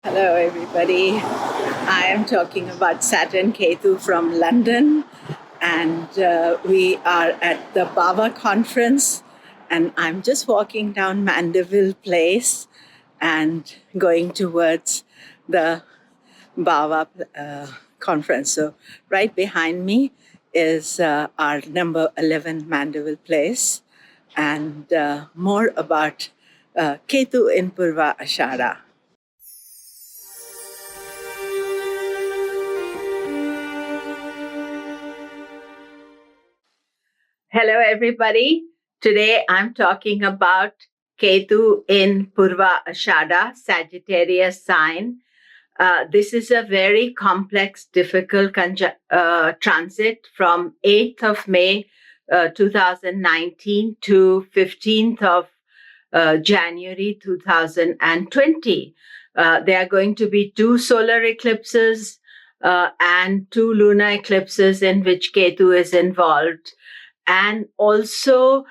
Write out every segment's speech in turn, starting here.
Hello, everybody. I am talking about Saturn Ketu from London, and we are at the Bava conference. And I'm just walking down Mandeville Place and going towards the Bava conference. So, right behind me is our number 11 Mandeville Place, and more about Ketu in Purva Ashadha. Hello, everybody. Today I'm talking about Ketu in Purva Ashadha, Sagittarius sign. This is a very complex, difficult transit from 8th of May 2019 to 15th of January 2020. There are going to be 2 solar eclipses and 2 lunar eclipses in which Ketu is involved, and also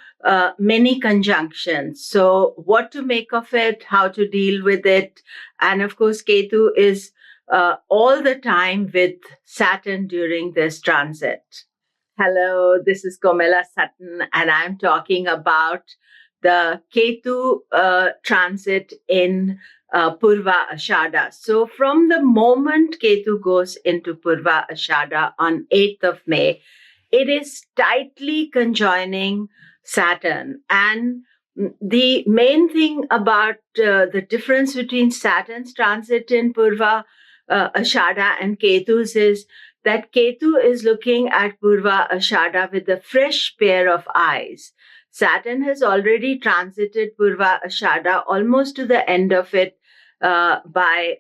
many conjunctions. So what to make of it, how to deal with it. And of course, Ketu is all the time with Saturn during this transit. Hello, this is Komilla Sutton, and I'm talking about the Ketu transit in Purva Ashadha. So from the moment Ketu goes into Purva Ashadha on 8th of May, it is tightly conjoining Saturn. And the main thing about the difference between Saturn's transit in Purva Ashadha and Ketu's is that Ketu is looking at Purva Ashadha with a fresh pair of eyes. Saturn has already transited Purva Ashadha almost to the end of it by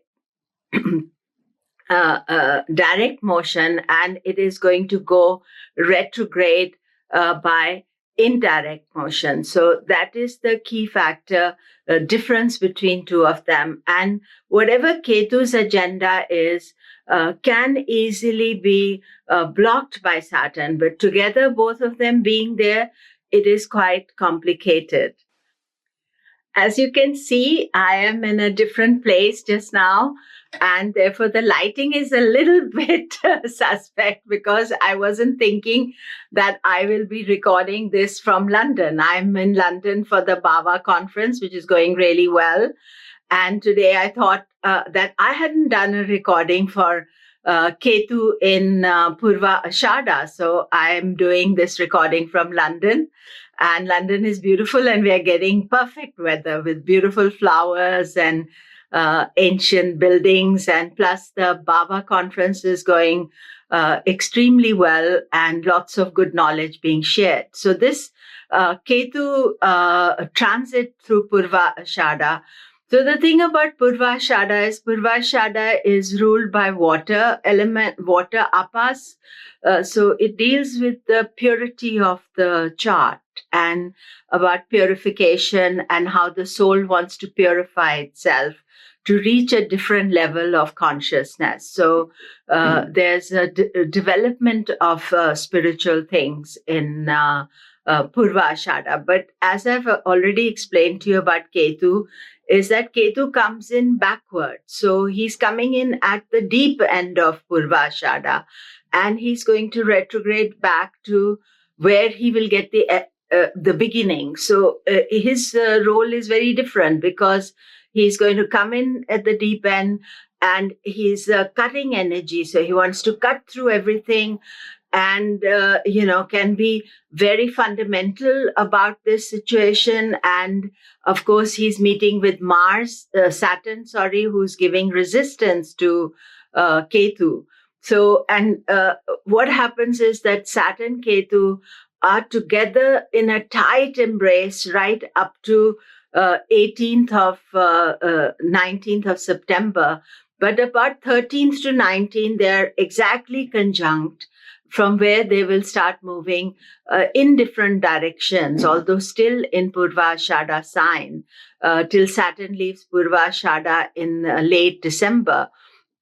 direct motion, and it is going to go retrograde by indirect motion. So that is the key factor, difference between two of them. And whatever Ketu's agenda is, can easily be blocked by Saturn, but together, both of them being there, it is quite complicated. As you can see, I am in a different place just now, and therefore the lighting is a little bit suspect because I wasn't thinking that I will be recording this from London. I'm in London for the Bava conference, which is going really well. And today I thought that I hadn't done a recording for Ketu in Purva Ashadha. So I'm doing this recording from London. And London is beautiful, and we are getting perfect weather with beautiful flowers and ancient buildings. And plus, the Bava conference is going extremely well, and lots of good knowledge being shared. So this Ketu transit through Purva Ashadha. So the thing about Purva Ashadha is ruled by water element, water apas. So it deals with the purity of the chart and about purification and how the soul wants to purify itself to reach a different level of consciousness. So there's a development of spiritual things in Purva Ashadha. But as I've already explained to you about Ketu, is that Ketu comes in backwards. So he's coming in at the deep end of Purva Ashadha, and he's going to retrograde back to where he will get the beginning. So his role is very different because he's going to come in at the deep end, and he's cutting energy. So he wants to cut through everything, and can be very fundamental about this situation. And of course, he's meeting with Saturn, who's giving resistance to Ketu. So, and what happens is that Saturn, Ketu are together in a tight embrace right up to 18th of 19th of September. But about 13th to 19th, they're exactly conjunct, from where they will start moving in different directions, although still in Purva Ashadha sign, till Saturn leaves Purva Ashadha in late December.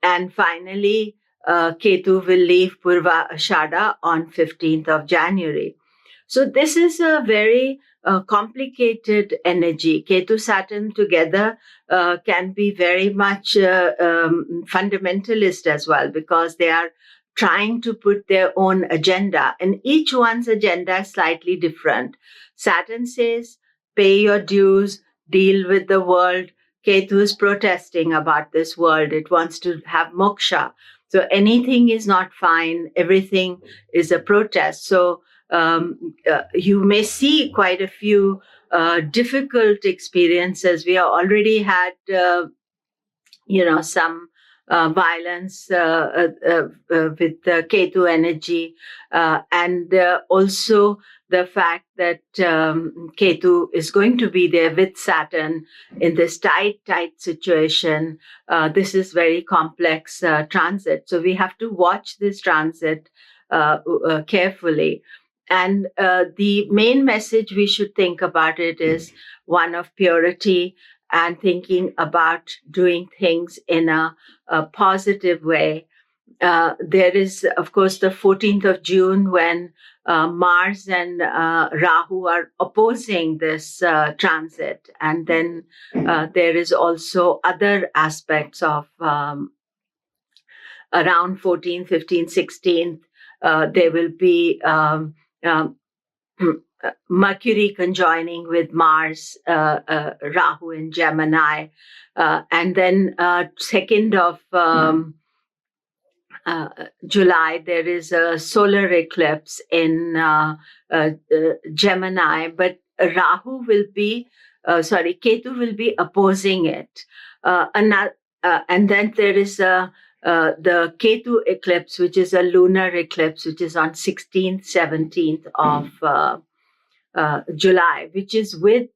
And finally, Ketu will leave Purva Ashadha on 15th of January. So this is a very complicated energy. Ketu Saturn together can be very much fundamentalist as well, because they are trying to put their own agenda, and each one's agenda is slightly different. Saturn says, pay your dues, deal with the world. Ketu is protesting about this world. It wants to have moksha. So anything is not fine. Everything is a protest. So you may see quite a few difficult experiences. We have already had, some violence with the Ketu energy, and also the fact that Ketu is going to be there with Saturn in this tight situation. This is very complex transit. So we have to watch this transit carefully. And the main message we should think about it is one of purity and thinking about doing things in a positive way. There is, of course, the 14th of June when Mars and Rahu are opposing this transit. And then there is also other aspects of around 14th, 15th, 16th. There will be Mercury conjoining with Mars, Rahu in Gemini. And then 2nd of July, there is a solar eclipse in Gemini, but Ketu will be opposing it. And then there is the Ketu eclipse, which is a lunar eclipse, which is on 16th, 17th of July, which is with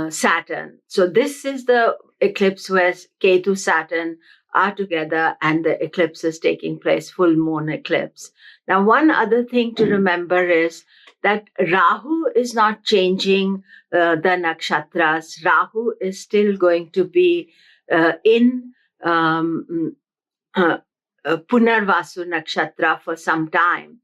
Saturn. So this is the eclipse where Ketu, Saturn are together and the eclipse is taking place, full moon eclipse. Now, one other thing to remember is that Rahu is not changing the nakshatras. Rahu is still going to be in Punarvasu nakshatra for some time.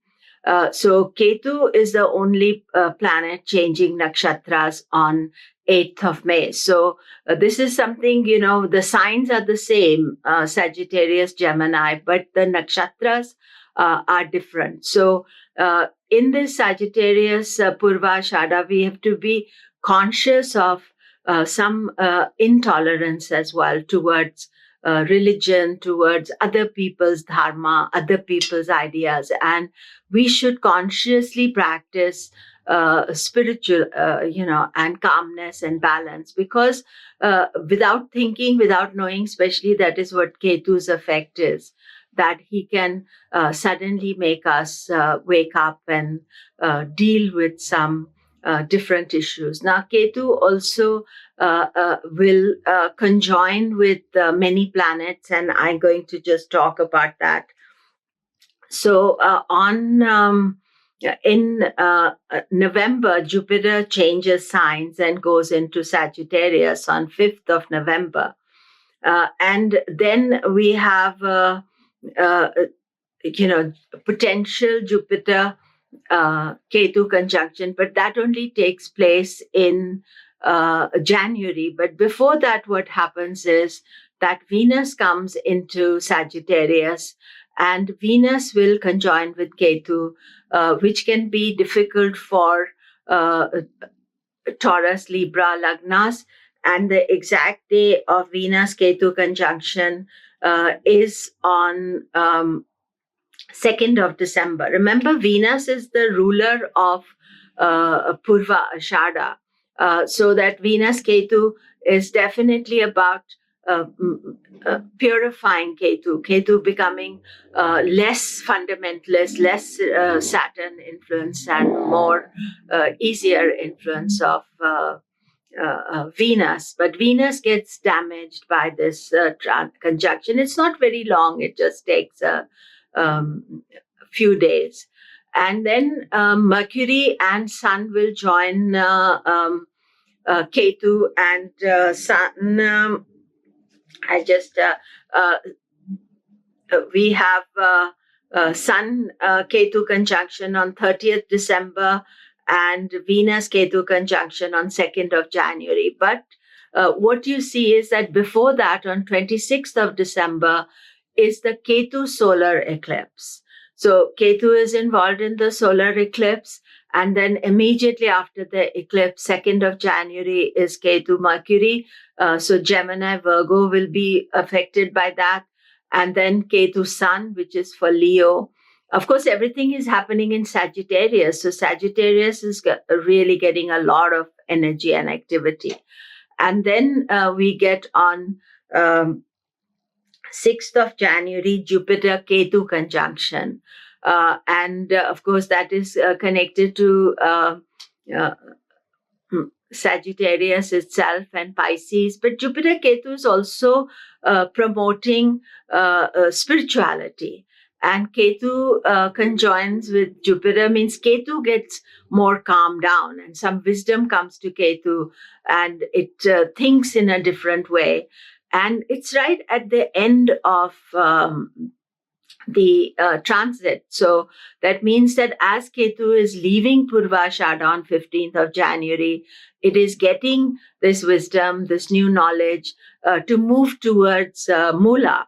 So Ketu is the only planet changing nakshatras on 8th of May. So this is something, the signs are the same, Sagittarius, Gemini, but the nakshatras are different. So in this Sagittarius Purva Ashadha, we have to be conscious of some intolerance as well towards religion, towards other people's dharma, other people's ideas. And we should consciously practice spiritual, and calmness and balance, because without thinking, without knowing, especially that is what Ketu's effect is, that he can suddenly make us wake up and deal with some different issues. Now, Ketu also will conjoin with many planets, and I'm going to just talk about that. So in November, Jupiter changes signs and goes into Sagittarius on 5th of November. And then we have, potential Jupiter Ketu conjunction, but that only takes place in January. But before that, what happens is that Venus comes into Sagittarius, and Venus will conjoin with Ketu, which can be difficult for Taurus, Libra, Lagnas. And the exact day of Venus-Ketu conjunction is on 2nd of December. Remember, Venus is the ruler of Purva Ashadha. So that Venus-Ketu is definitely about purifying Ketu. Ketu becoming less fundamentalist, less Saturn influence, and more easier influence of Venus. But Venus gets damaged by this conjunction. It's not very long. It just takes a few days. And then Mercury and Sun will join Ketu and Saturn. We have Sun Ketu conjunction on 30th December and Venus Ketu conjunction on 2nd of January. But what you see is that before that, on 26th of December, is the Ketu solar eclipse. So Ketu is involved in the solar eclipse. And then immediately after the eclipse, 2nd of January, is Ketu Mercury. So Gemini, Virgo will be affected by that. And then Ketu Sun, which is for Leo. Of course, everything is happening in Sagittarius. So Sagittarius is really getting a lot of energy and activity. And then we get on 6th of January, Jupiter Ketu conjunction. And of course, that is connected to Sagittarius itself and Pisces. But Jupiter Ketu is also promoting spirituality. And Ketu conjoins with Jupiter, means Ketu gets more calmed down and some wisdom comes to Ketu and it thinks in a different way. And it's right at the end of the transit. So that means that as Ketu is leaving Purva Ashadha on 15th of January, it is getting this wisdom, this new knowledge to move towards Mula.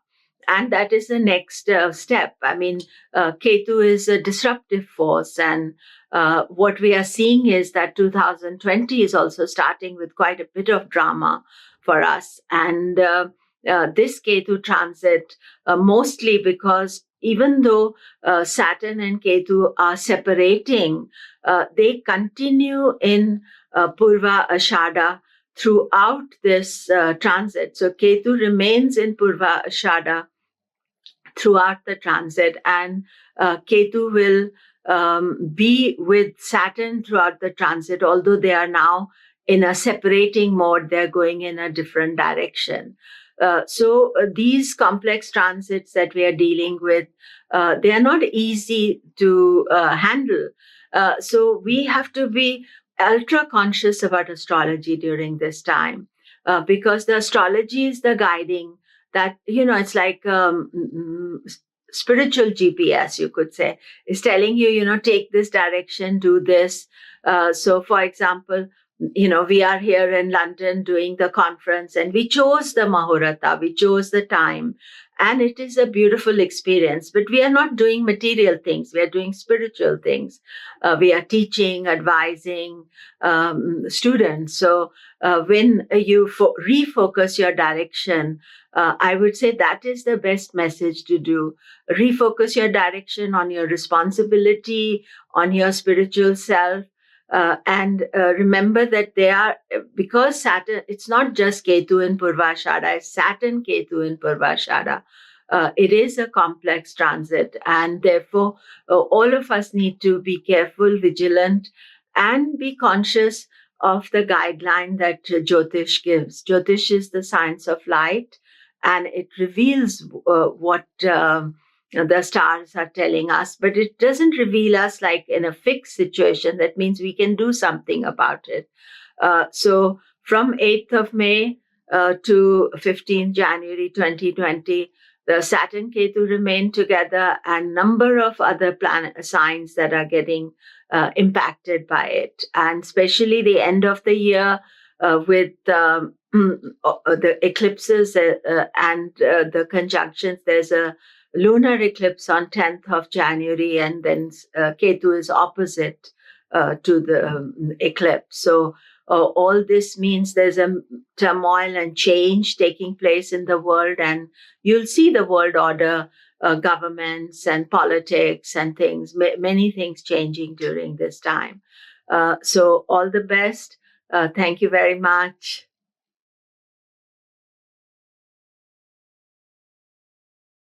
And that is the next step. I mean, Ketu is a disruptive force. And what we are seeing is that 2020 is also starting with quite a bit of drama for us. And this Ketu transit, mostly because even though Saturn and Ketu are separating, they continue in Purva Ashadha throughout this transit. So Ketu remains in Purva Ashadha throughout the transit, and Ketu will be with Saturn throughout the transit, although they are now in a separating mode, they're going in a different direction. So these complex transits that we are dealing with, they are not easy to handle. So we have to be ultra conscious about astrology during this time, because the astrology is the guiding that, it's like spiritual GPS, you could say, is telling you, take this direction, do this. So for example, we are here in London doing the conference and we chose the Mahurata, we chose the time, and it is a beautiful experience. But we are not doing material things, we are doing spiritual things. We are teaching, advising students. So when you refocus your direction, I would say that is the best message to do. Refocus your direction on your responsibility, on your spiritual self. And remember that because Saturn, it's not just Ketu in Purva Ashadha, it's Saturn Ketu in Purva Ashadha. It is a complex transit, and therefore all of us need to be careful, vigilant, and be conscious of the guideline that Jyotish gives. Jyotish is the science of light, and it reveals what the stars are telling us, but it doesn't reveal us like in a fixed situation. That means we can do something about it. So from 8th of May to 15th January 2020, the Saturn Ketu remain together, and number of other planet signs that are getting impacted by it, and especially the end of the year with the eclipses and the conjunctions. There's a lunar eclipse on 10th of January, and then Ketu is opposite to the eclipse. So all this means there's a turmoil and change taking place in the world, and you'll see the world order, governments and politics and things, many things changing during this time. So all the best. Thank you very much.